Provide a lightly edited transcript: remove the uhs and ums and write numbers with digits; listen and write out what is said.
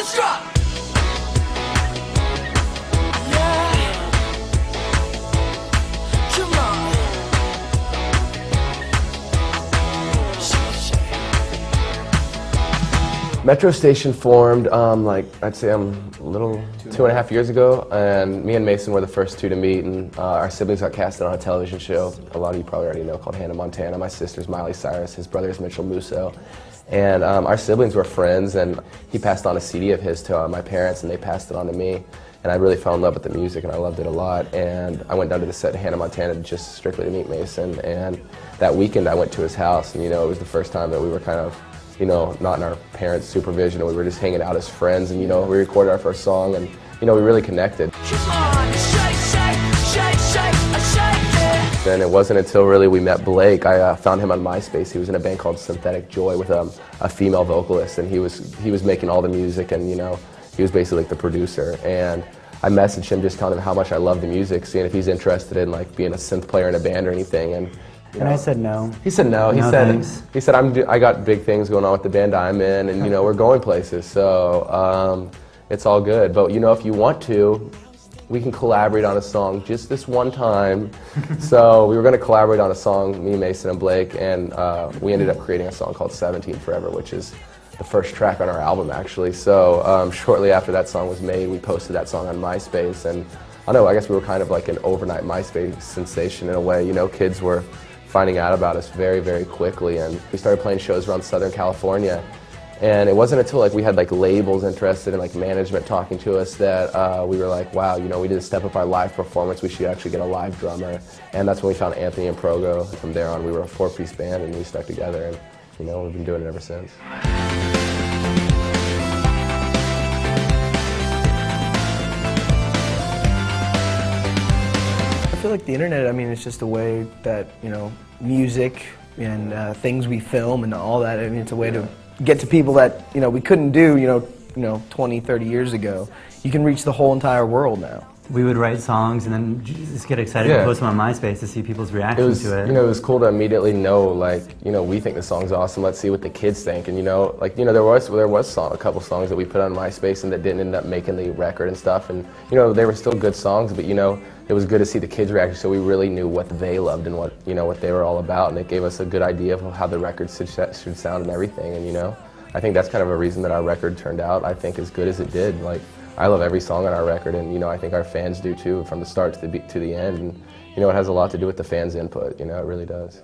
let's drop. Metro Station formed, like, I'd say a little 2.5 years ago, and me and Mason were the first two to meet, and our siblings got casted on a television show, a lot of you probably already know, called Hannah Montana. My sister's Cyrus, his brother is Musso, and our siblings were friends, and he passed on a CD of his to my parents, and they passed it on to me, and I really fell in love with the music, and I loved it a lot, and I went down to the set of Hannah Montana just strictly to meet Mason, and that weekend I went to his house, and, you know, it was the first time that we were kind of, you know, not in our parents' supervision, and we were just hanging out as friends, and, you know, we recorded our first song, and, you know, we really connected. And it wasn't until really we met Blake, I found him on MySpace. He was in a band called Synthetic Joy with a female vocalist, and he was making all the music, and, you know, he was basically like the producer, and I messaged him just telling him how much I love the music, seeing if he's interested in like being a synth player in a band or anything, and I said no. He said no. He said I got big things going on with the band I'm in, and, you know, we're going places, so it's all good. But, you know, if you want to, we can collaborate on a song just this one time. So we were going to collaborate on a song, me, Mason, and Blake, and we ended up creating a song called 17 Forever, which is the first track on our album, actually. So shortly after that song was made, we posted that song on MySpace, and I don't know, I guess we were kind of like an overnight MySpace sensation in a way. You know, kids were finding out about us very, very quickly, and we started playing shows around Southern California, and it wasn't until like we had like labels interested in like management talking to us that we were like, wow, you know, we need to step up our live performance, we should actually get a live drummer, and that's when we found Anthony Improgo. From there on, we were a 4-piece band, and we stuck together, and, you know, we've been doing it ever since. I feel like the internet, I mean, it's just a way that, you know, music and things we film and all that, I mean, it's a way to get to people that, you know, we couldn't do, you know, 20, 30 years ago. You can reach the whole entire world now. We would write songs and then just get excited to post them on MySpace to see people's reactions to it. You know, it was cool to immediately know, like, you know, we think the song's awesome, let's see what the kids think. And, you know, like, you know, there was a couple songs that we put on MySpace and that didn't end up making the record and stuff. And, you know, they were still good songs, but, you know, it was good to see the kids' reaction, so we really knew what they loved and what, you know, what they were all about, and it gave us a good idea of how the record should sound and everything. And, you know, I think that's kind of a reason that our record turned out, I think, as good as it did. Like, I love every song on our record, and, you know, I think our fans do too, from the start to the end. And, you know, it has a lot to do with the fans' input. You know, it really does.